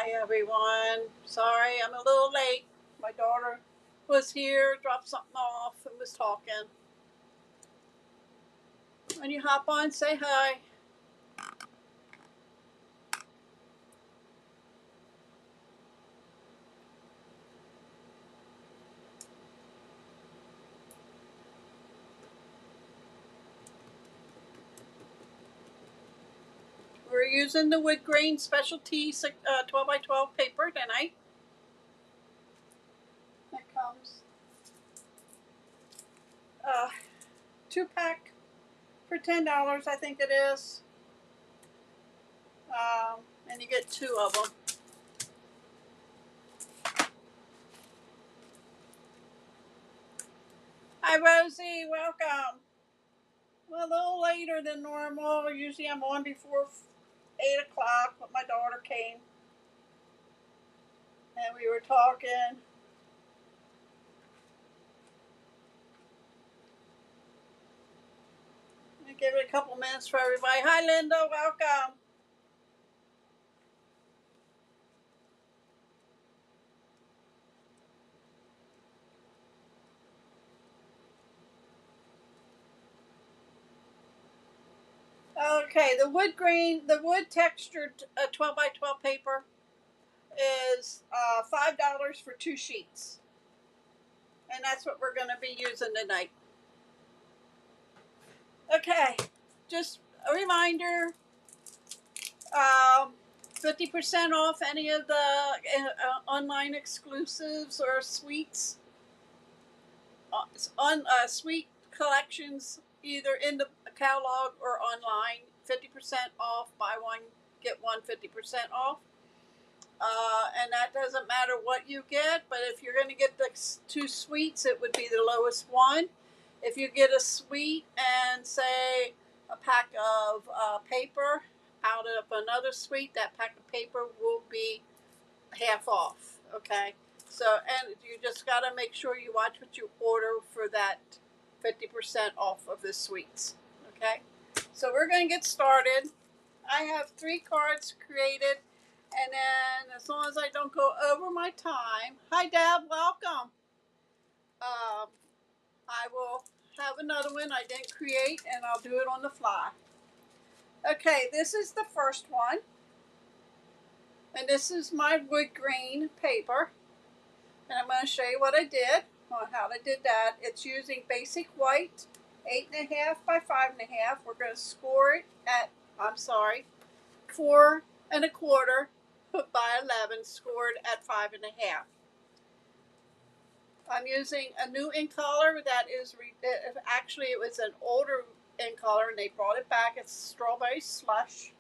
Hi everyone. Sorry I'm a little late. My daughter was here, dropped something off, and was talking. When you hop on, say hi. We're using the wood grain specialty 12 by 12 paper tonight. It comes 2-pack for $10, I think it is. And you get 2 of them. Hi Rosie, welcome. Well, a little later than normal. Usually I'm on before 8 o'clock, but my daughter came and we were talking. Give it a couple minutes for everybody. Hi Linda, welcome. Okay, the wood textured 12 by 12 paper is $5 for 2 sheets. And that's what we're going to be using tonight. Okay, just a reminder, 50% off any of the online exclusives or suites. Suite collections either in the catalog or online. 50% off, buy one get one 50% off. And that doesn't matter what you get, but if you're going to get the 2 suites, it would be the lowest one. If you get a suite and say a pack of paper out of another suite, that pack of paper will be half off. Okay, so and you just got to make sure you watch what you order for that 50% off of the suites. Okay, so we're going to get started. I have 3 cards created, and then as long as I don't go over my time, hi Deb, welcome. I will have another one I didn't create, and I'll do it on the fly. Okay, this is the first one, and this is my wood grain paper, and I'm going to show you what I did on how I did that. It's using basic white, 8.5 by 5.5. We're going to score it at 4 1/4 by 11, scored at 5.5. I'm using a new ink color that is actually it was an older ink color and they brought it back. It's Strawberry Slush,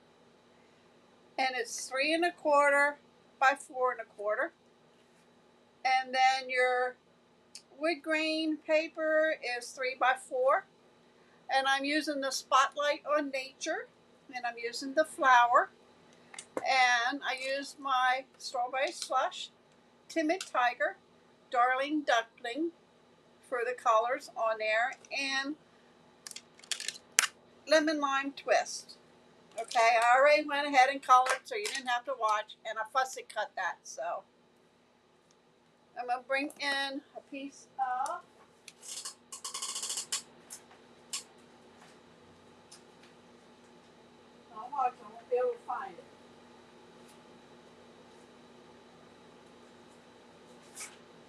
and it's 3 1/4 by 4 1/4. And then your wood grain paper is 3 by 4, and I'm using the Spotlight on Nature, and I'm using the flower, and I used my Strawberry Slush, Timid Tiger, Darling Duckling for the colors on there, and Lemon Lime Twist. Okay, I already went ahead and colored so you didn't have to watch, and I fussy cut that. So I'm going to bring in a piece of I won't be able to find it.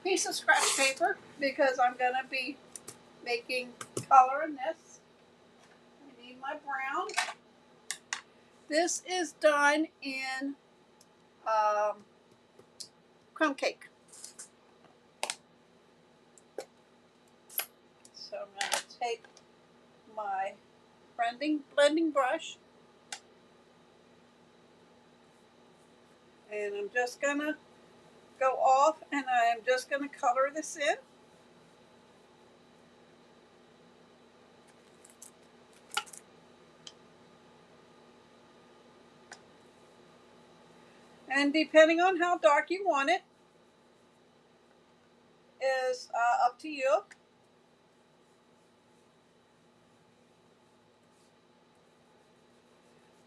Piece of scratch paper, because I'm going to be making color in this. I need my brown. This is done in crumb cake. So I'm going to take my blending brush, and I'm just going to go off, and I'm just going to color this in. And depending on how dark you want it is up to you.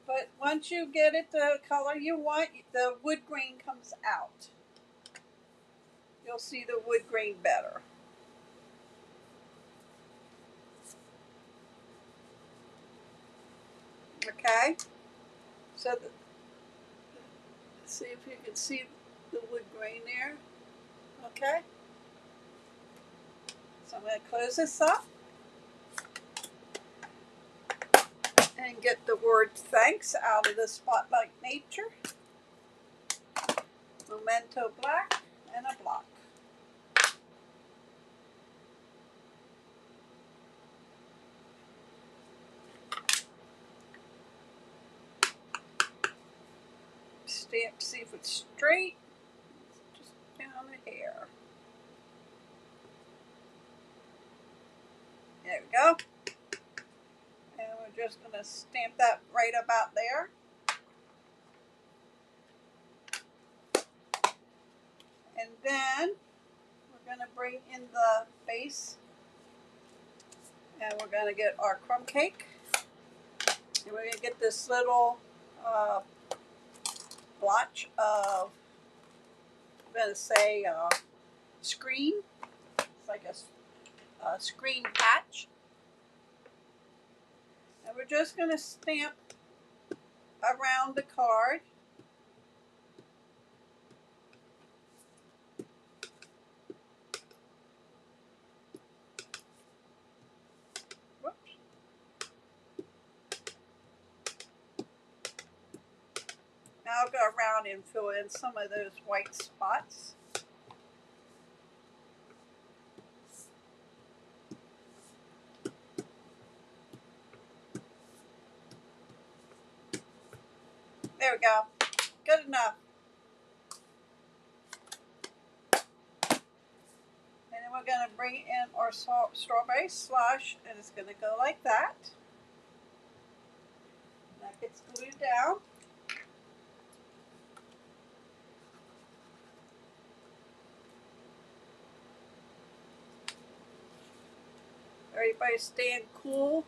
But But once you get it the color you want, the wood grain comes out. You'll see the wood grain better. Okay, so see if you can see the wood grain there. Okay, so I'm going to close this up and get the word thanks out of the Spotlight Nature. Memento black and a block. Stamp, see if it's straight. Just down a hair. There we go. And we're just going to stamp that right about there. And then we're going to bring in the base. And we're going to get our crumb cake. And we're going to get this little blotch of, I'm going to say, screen. It's like a screen patch. And we're just going to stamp around the card. Whoops. Now I'll go around and fill in some of those white spots. There we go. Good enough. And then we're going to bring in our strawberry slush, and it's going to go like that. That gets glued down. Everybody staying cool.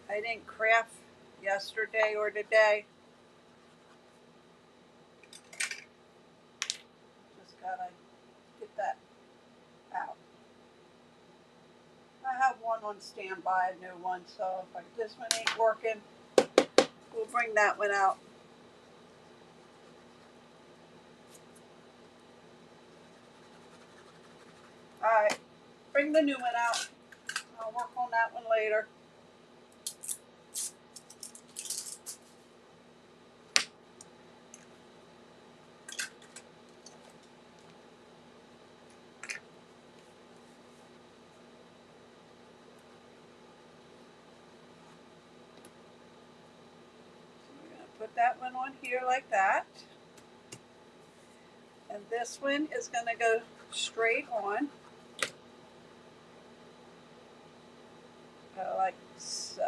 I didn't craft yesterday or today. Just gotta get that out. I have one on standby, a new one, so if this one ain't working, we'll bring that one out. Alright, bring the new one out. I'll work on that one later. Put that one on here like that. And this one is going to go straight on. Like so.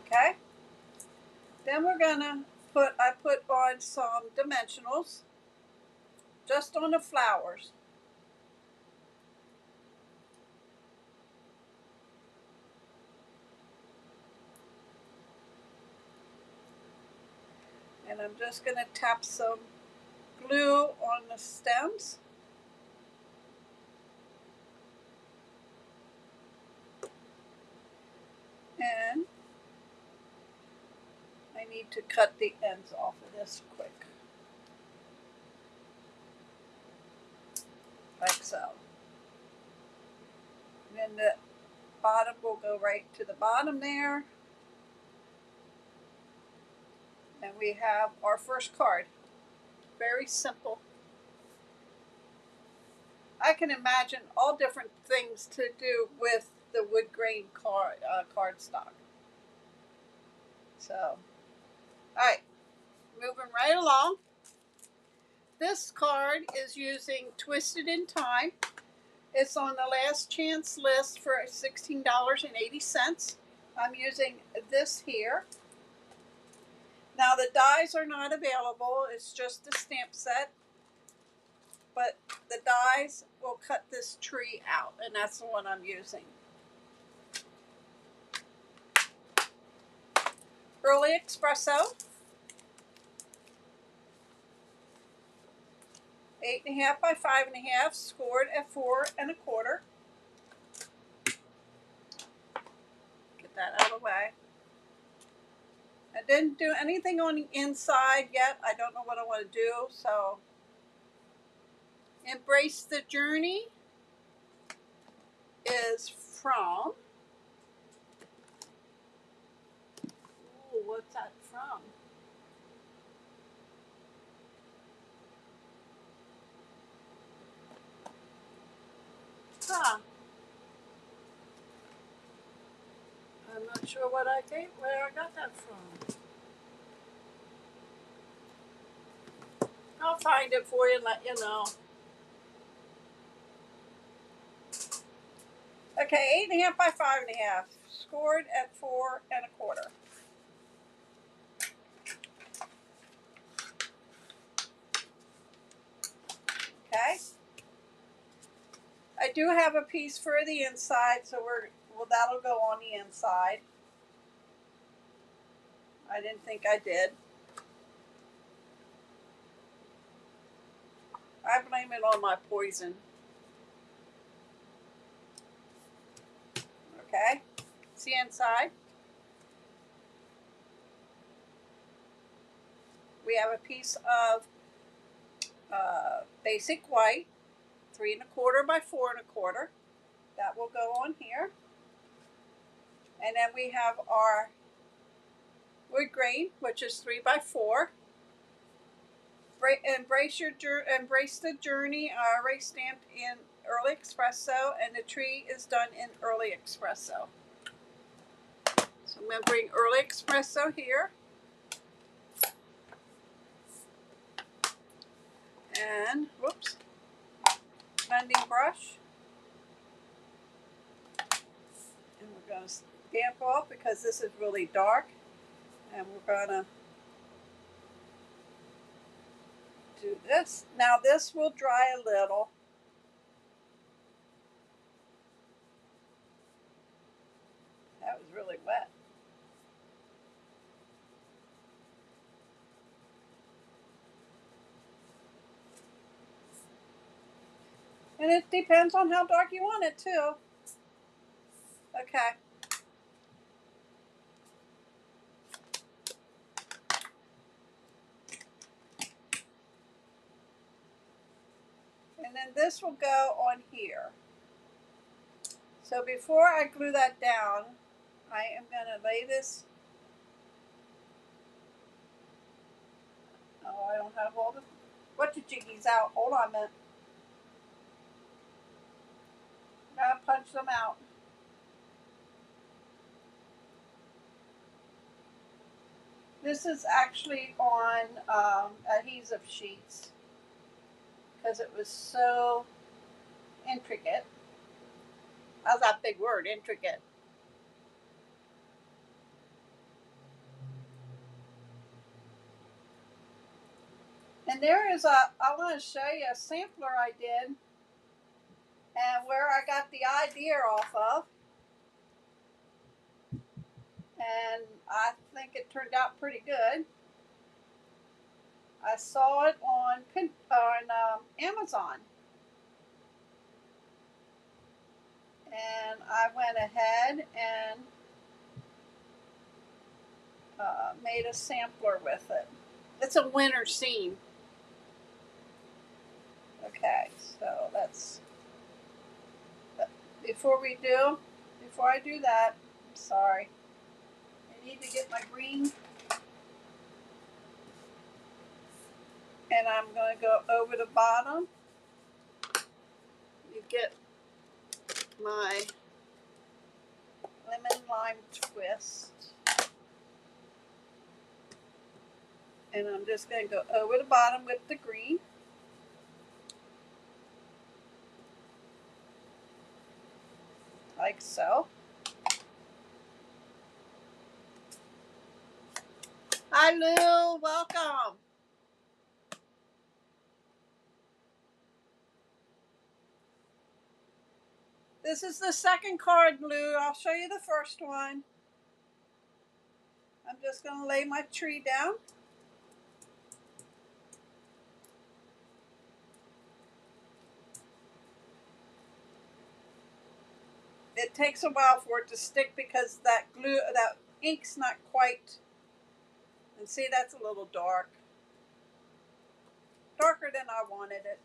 Okay. Then we're going to I put on some dimensionals just on the flowers. And I'm just going to tap some glue on the stems. And I need to cut the ends off of this quick. Like so. And then the bottom will go right to the bottom there. And we have our first card. Very simple. I can imagine all different things to do with the wood grain cardstock. So, alright, moving right along. This card is using Twisted in Time. It's on the last chance list for $16.80. I'm using this here. Now the dies are not available, it's just a stamp set, but the dies will cut this tree out, and that's the one I'm using. Early Espresso, 8.5 by 5.5, scored at 4.25. Get that out of the way. I didn't do anything on the inside yet. I don't know what I want to do, so Embrace the Journey is from, ooh, what's that from? Huh. I'm not sure where I got that from. I'll find it for you and let you know. Okay, 8.5 by 5.5, scored at 4.25. Okay. I do have a piece for the inside, so that'll go on the inside. I didn't think I did. I blame it on my poison. Okay, see inside? We have a piece of basic white, 3.25 by 4.25. That will go on here. And then we have our wood grain, which is 3 by 4. Embrace the Journey. I already stamped in Early Espresso, and the tree is done in Early Espresso. So I'm going to bring Early Espresso here. And, whoops, blending brush. And we're going to stamp off because this is really dark. And we're going to do this. Now this will dry a little. That was really wet. And it depends on how dark you want it too. Okay. And then this will go on here. So before I glue that down, I am going to lay this. Oh, I don't have all the jiggies out. Hold on a minute. Gotta punch them out. This is actually on adhesive sheets because it was so intricate. How's that big word, intricate? And there is I want to show you a sampler I did and where I got the idea off of. And I think it turned out pretty good. I saw it on Amazon. And I went ahead and made a sampler with it. It's a winter scene. Okay, so that's, before I do that, I'm sorry, I need to get my green, and I'm going to go over the bottom. You get my lemon lime twist, and I'm just going to go over the bottom with the green. Like so. I Hi, Lou. Welcome. This is the second card, Lou. I'll show you the first one. I'm just going to lay my tree down. It takes a while for it to stick because that ink's not quite. And see, that's a little dark. Darker than I wanted it.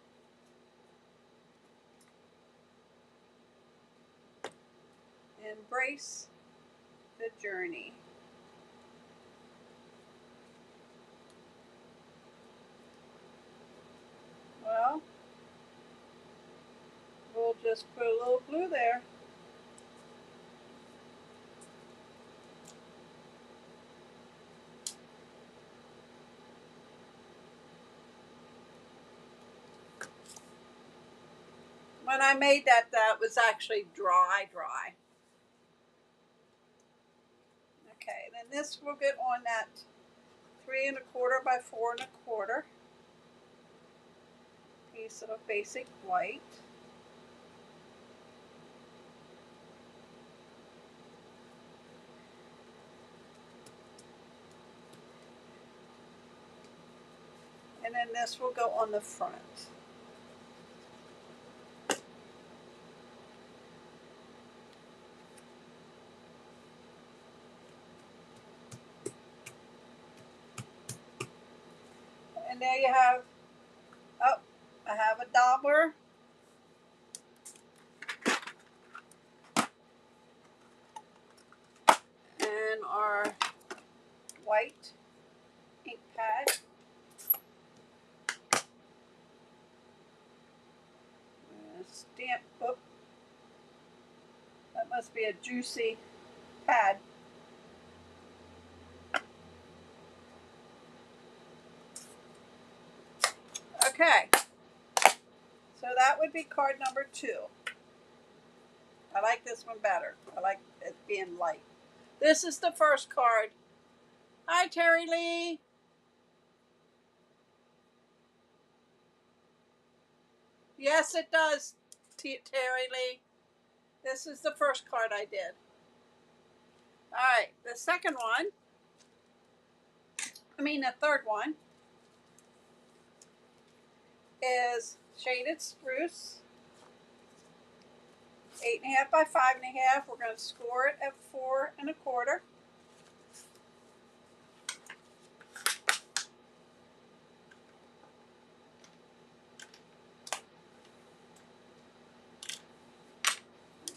Embrace the journey. Well, we'll just put a little glue there. When I made that was actually dry. Okay, then this will get on that 3 1/4 by 4 1/4 piece of basic white. And then this will go on the front. And there you have, oh, I have a daubler. And our white ink pad. Stamp book. That must be a juicy pad. Okay, so that would be card number 2. I like this one better. I like it being light. This is the first card. Hi, Terry Lee. Yes, it does, Terry Lee. This is the first card I did. All right, the second one, the third one, is Shaded Spruce. 8 1/2 by 5 1/2. We're going to score it at 4 1/4.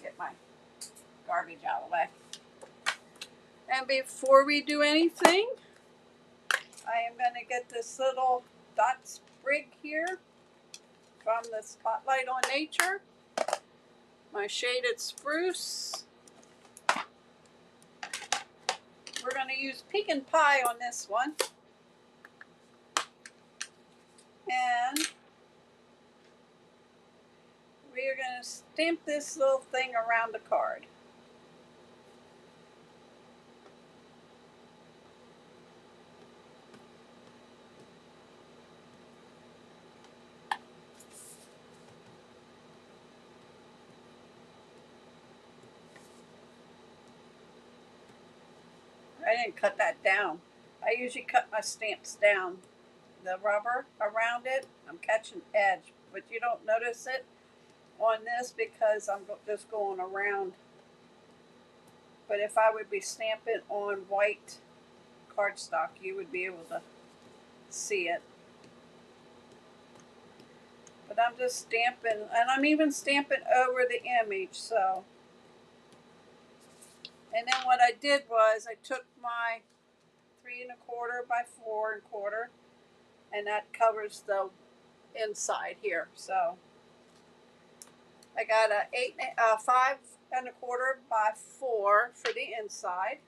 Get my garbage out of the way. And before we do anything, I am going to get this little dot sprig here from the Spotlight on Nature. My Shaded Spruce. We're going to use Pecan Pie on this one. And we are going to stamp this little thing around the card. I didn't cut that down. I usually cut my stamps down. The rubber around it, I'm catching edge, but you don't notice it on this because I'm just going around. But if I would be stamping on white cardstock, you would be able to see it. But I'm just stamping, and I'm even stamping over the image, so. And then what I did was I took my 3 1/4 by 4 1/4, and that covers the inside here. So I got a 5 1/4 by 4 for the inside.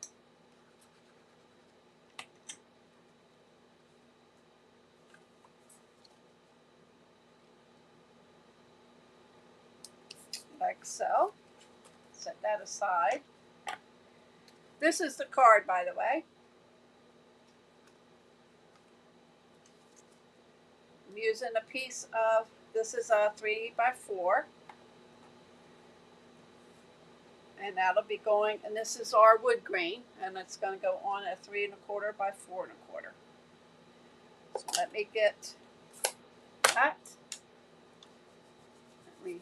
Like so. Set that aside. This is the card, by the way. using a piece of, this is a 3 by 4. And that'll be going, and this is our wood grain, and it's going to go on a 3 1/4 by 4 1/4. So let me get that. Let me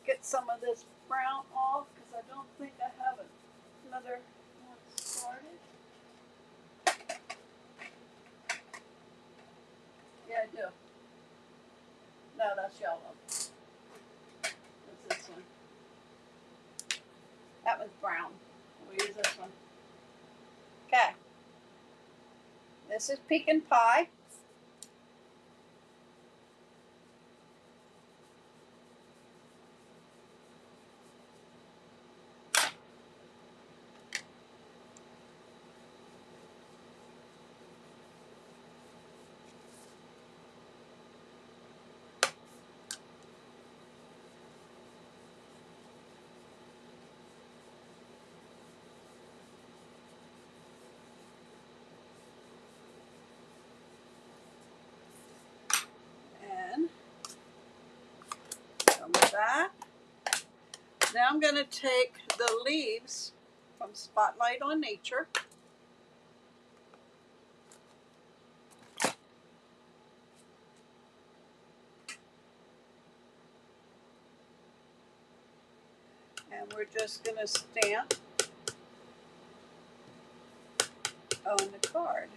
get some of this brown off because I don't think I have another one started. Yeah, I do. No, that's yellow. What's this one? That one's brown. We'll use this one. Okay. This is pecan pie. And some of that. Now I'm going to take the leaves from Spotlight on Nature. And we're just going to stamp on the card.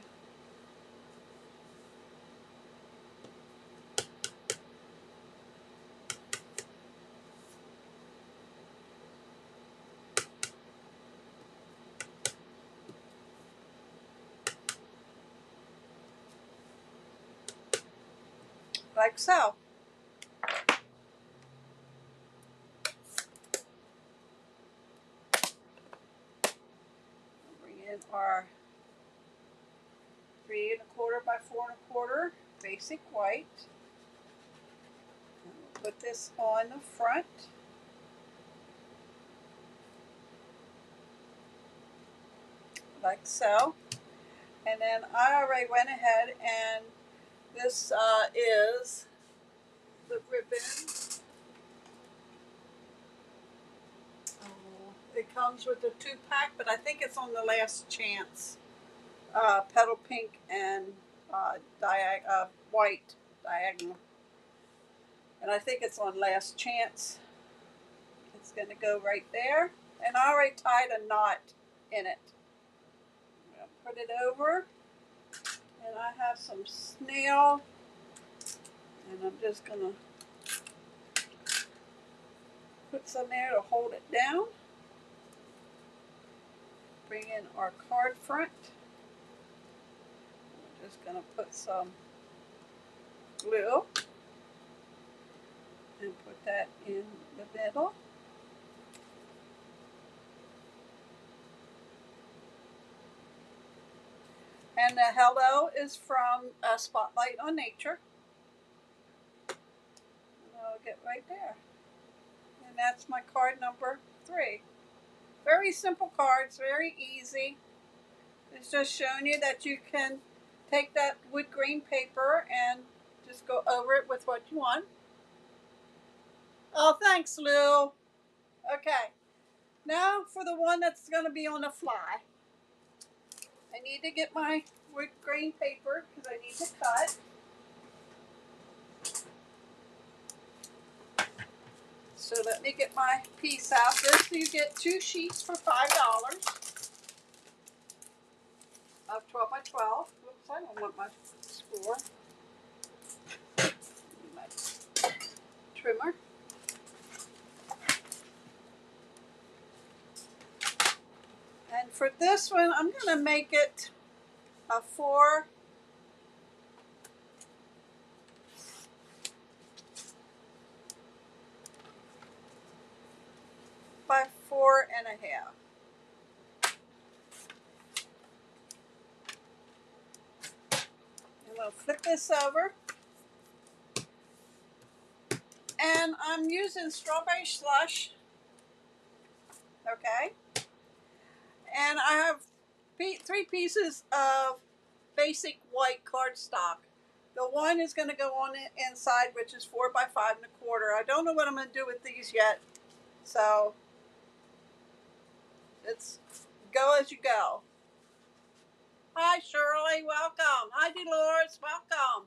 Like so. Bring in our 3 1/4 by 4 1/4 basic white. And we'll put this on the front. Like so. And then I already went ahead and this is the ribbon. It comes with a 2-pack, but I think it's on the Last Chance. Petal pink and white diagonal. And I think it's on Last Chance. It's going to go right there. And I already tied a knot in it. I'm going to put it over. And I have some snail. And I'm just going to put some there to hold it down. Bring in our card front. I'm just going to put some glue and put that in the middle. And the hello is from Spotlight on Nature. And I'll get right there. And that's my card number 3. Very simple cards, very easy. It's just showing you that you can take that wood grain paper and just go over it with what you want. Oh, thanks, Lou. Okay, now for the one that's going to be on the fly. I need to get my wood grain paper because I need to cut. So let me get my piece out. This you get 2 sheets for $5 of 12 by 12. Oops, I don't want my score. My trimmer. And for this one, I'm going to make it a 4 by 4 1/2. I'm going to flip this over. And I'm using strawberry slush. Okay. And I have 3 pieces of basic white cardstock. The one is going to go on the inside, which is 4 by 5 1/4. I don't know what I'm going to do with these yet, so it's go as you go. Hi Shirley, welcome. Hi Dolores, welcome.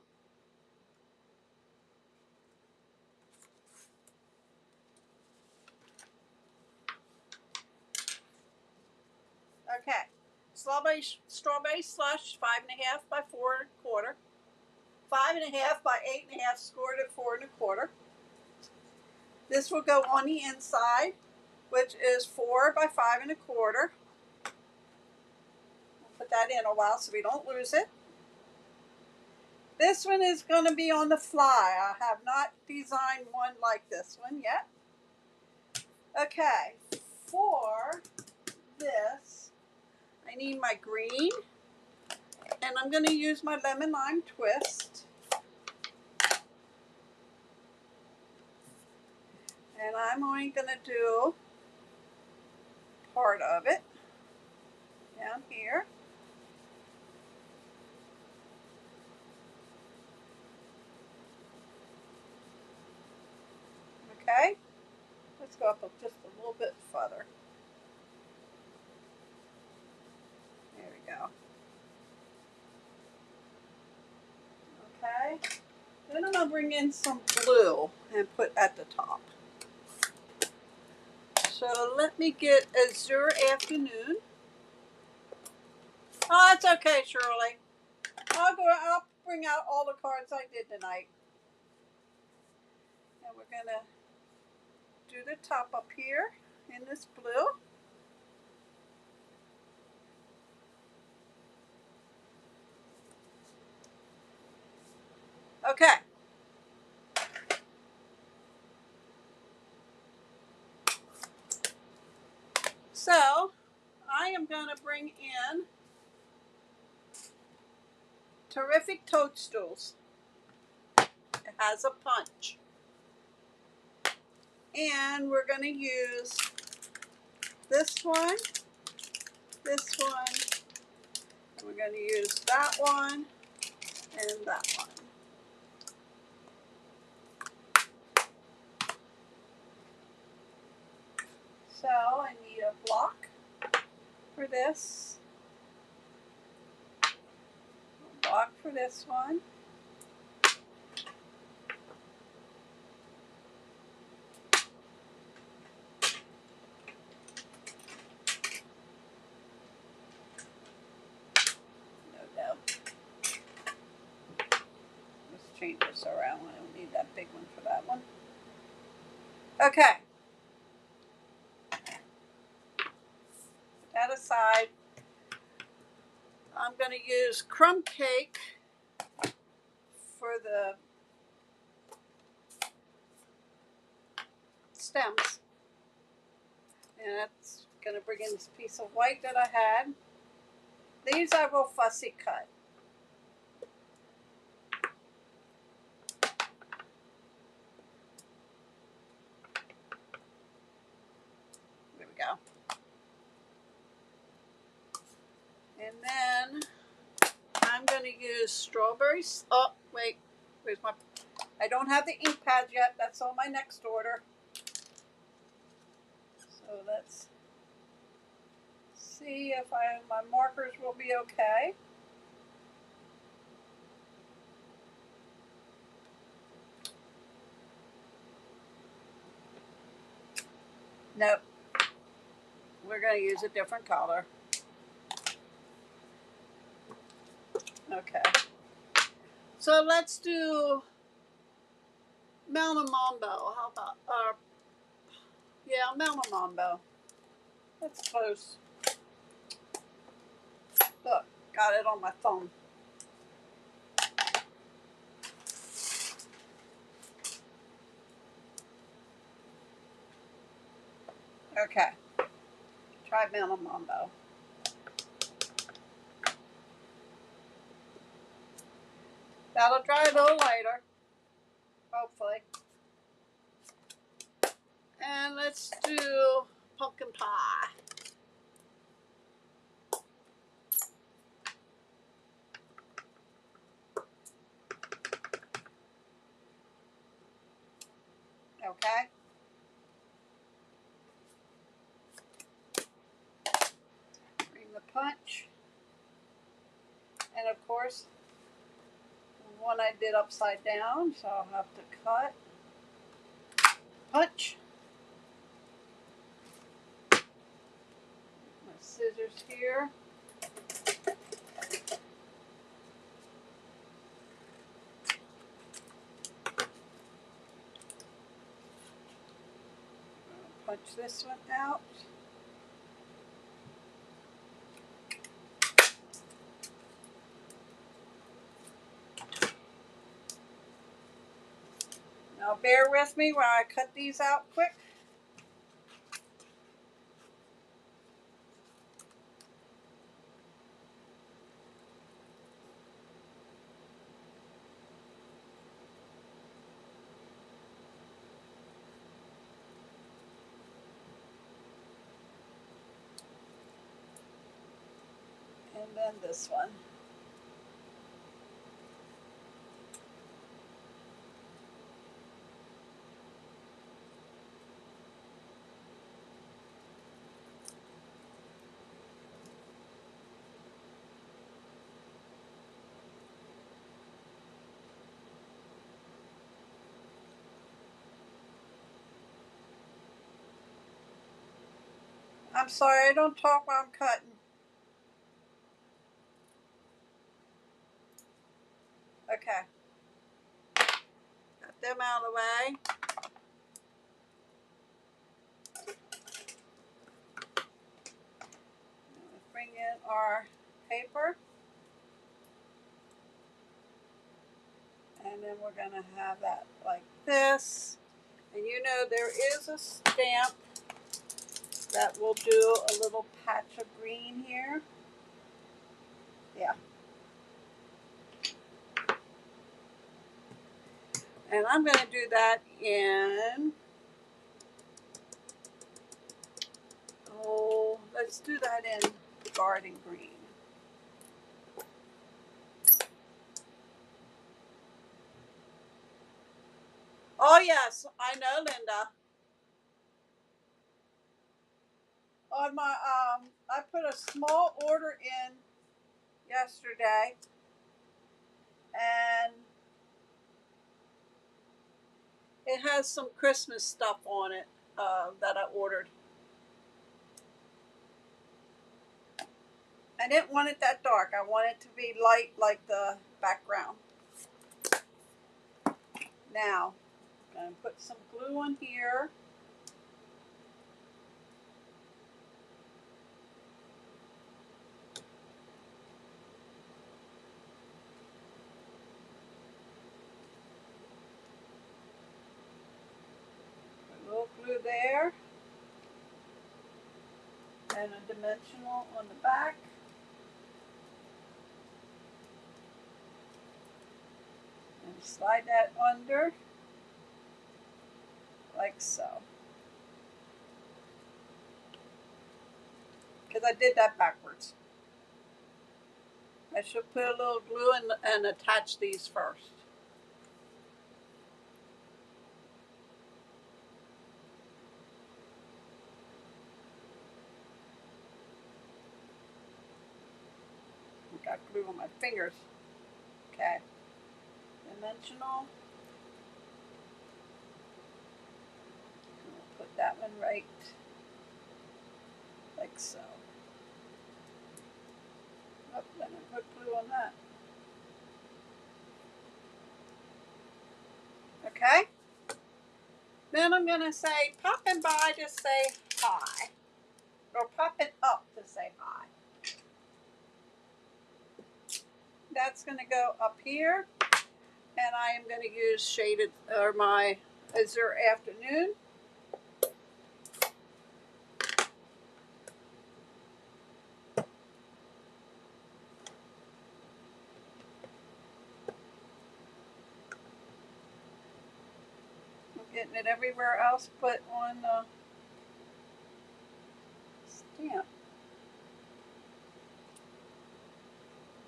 Okay, strawberry slush 5 1/2 by 4 1/4. 5 1/2 by 8 1/2 scored at 4 1/4. This will go on the inside, which is 4 by 5 1/4. We'll put that in a while so we don't lose it. This one is going to be on the fly. I have not designed one like this one yet. Okay, for this, I need my green, and I'm going to use my lemon lime twist. And I'm only going to do part of it down here. Okay, let's go up just a little bit further. There we go. Okay, then I'm going to bring in some blue and put at the top. So let me get Azure Afternoon. Oh, that's okay, Shirley. I'll bring out all the cards I did tonight. And we're going to do the top up here in this blue. Okay. So I am going to bring in Terrific Toadstools. It has a punch. And we're going to use this one, and we're going to use that one, and that one. So I need a block for this, a block for this one. No. Let's change this around. I don't need that big one for that one. Okay. Put that aside. I'm going to use crumb cake for the stems. And that's going to bring in this piece of white that I had. These I will fussy cut. There we go. And then I'm going to use strawberries. Oh, wait. Where's my... I don't have the ink pad yet. That's on my next order. So let's see if my markers will be okay. Nope. We're going to use a different color. Okay. So let's do Melon Mambo. How about, yeah, Melon Mambo. That's close. Look, got it on my phone. Okay. Try Melon Mambo. That'll dry a little later, hopefully. And let's do pumpkin pie. okay? Bring the punch. And of course, one I did upside down, so I'll have to cut. Punch. My scissors here. Punch this one out. Now bear with me while I cut these out quick. And then this one. I'm sorry, I don't talk while I'm cutting. Okay. Got them out of the way. Let's bring in our paper. And then we're going to have that like this. And you know there is a stamp that will do a little patch of green here. Yeah. And I'm going to do that in, oh, let's do that in garden green. Oh yes, I know, Linda. On my, I put a small order in yesterday, and it has some Christmas stuff on it that I ordered. I didn't want it that dark. I want it to be light like the background. Now, I'm going to put some glue on here. Put a little glue there. And a dimensional on the back. And slide that under like so. Because I did that backwards. I should put a little glue and attach these first. I got glue on my fingers. Okay. Dimensional. We'll put that one right like so. Oh, then I put glue on that. Okay. Then I'm going to say, popping by to say hi. Or popping up to say hi. That's going to go up here. And I am going to use shaded, or my Azure Afternoon. I'm getting it everywhere else but on the stamp.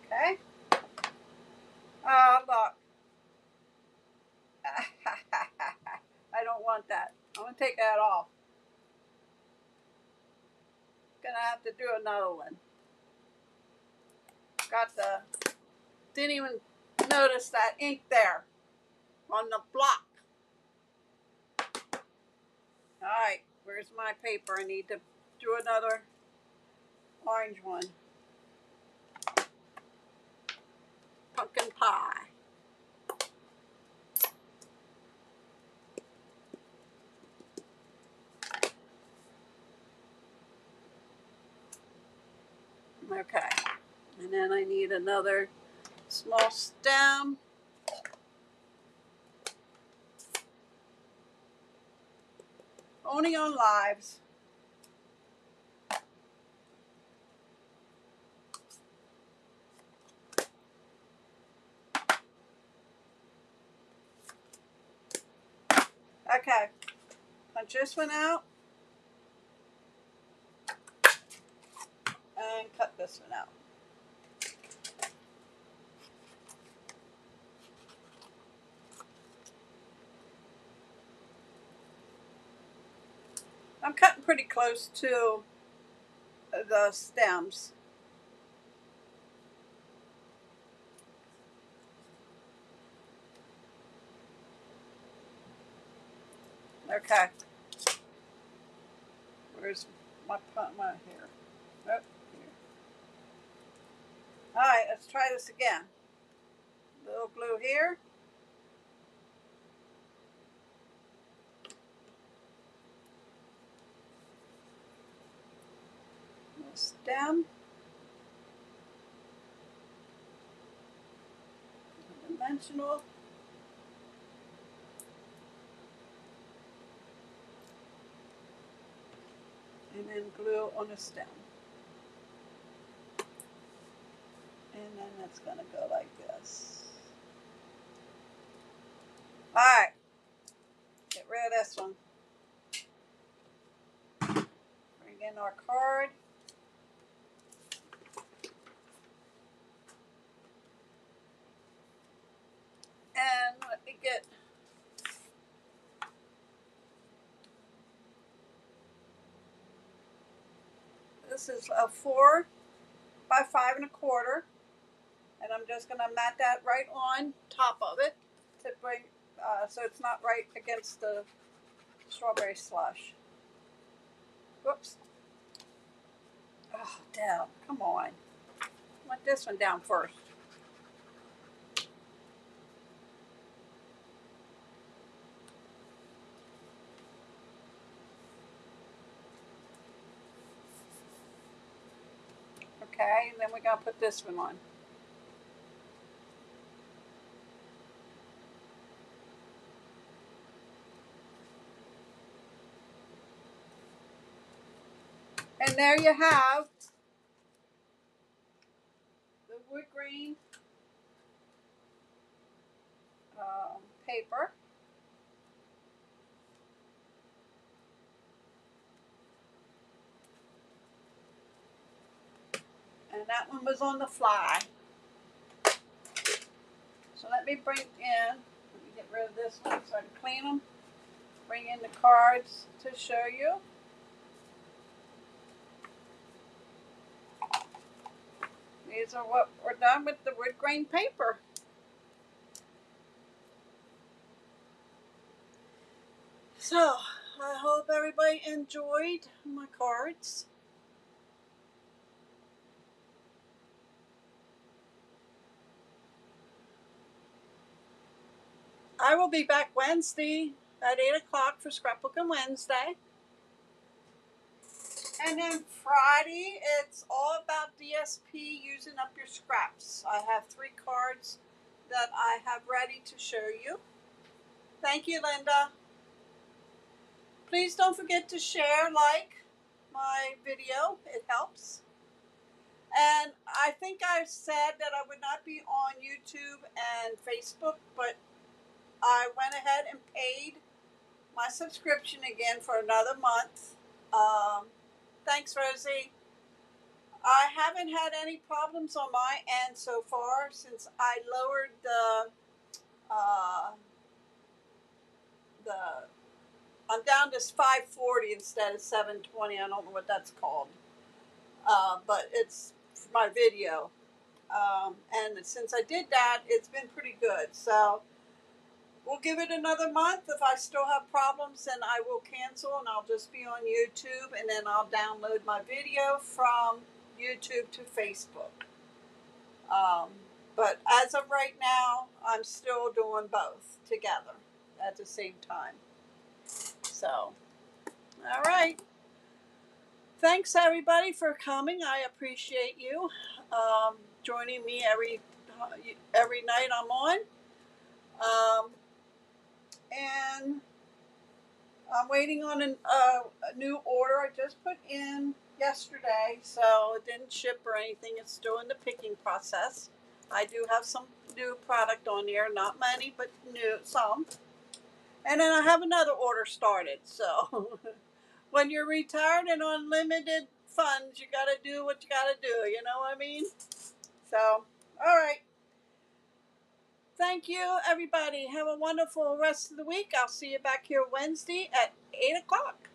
Okay. Look. I don't want want that. I'm going to take that off. Gonna have to do another one. Didn't even notice that ink there on the block. All right, where's my paper? I need to do another orange one. Pumpkin pie. Okay, and then I need another small stem. Only on lives. Okay, punch this one out and cut this one out. I'm cutting pretty close to the stems. Okay. Where's my here? Oh, here. All right, let's try this again. Little glue here. Little stem. Dimensional. And then glue on the stem. And then that's going to go like this. All right. Get rid of this one. Bring in our card. And let me get this is a 4 by 5 1/4, and I'm just going to mat that right on top of it to bring so it's not right against the strawberry slush. Whoops. Oh, down. Come on. I want this one down first. Okay, and then we're going to put this one on. And there you have the wood grain paper. And that one was on the fly. So let me bring in, let me get rid of this one so I can clean them. Bring in the cards to show you. These are what we're done with the wood grain paper. So I hope everybody enjoyed my cards. I will be back Wednesday at 8 o'clock for Scrapbooking Wednesday. And then Friday, it's all about DSP, using up your scraps. I have 3 cards that I have ready to show you. Thank you, Linda. Please don't forget to share, like my video. It helps. And I think I said that I would not be on YouTube and Facebook, but I went ahead and paid my subscription again for another month. Thanks, Rosie. I haven't had any problems on my end so far since I lowered the down to 540 instead of 720. I don't know what that's called, but it's for my video. And since I did that, it's been pretty good. So we'll give it another month. If I still have problems, then I will cancel and I'll just be on YouTube, and then I'll download my video from YouTube to Facebook. But as of right now, I'm still doing both together at the same time. So, all right. Thanks everybody for coming. I appreciate you joining me every night I'm on. And I'm waiting on a new order I just put in yesterday, so it didn't ship or anything. It's still in the picking process. I do have some new product on there, not many, but some. And then I have another order started. So when you're retired and on limited funds, you got to do what you got to do. You know what I mean? So, all right. Thank you, everybody. Have a wonderful rest of the week. I'll see you back here Wednesday at 8 o'clock.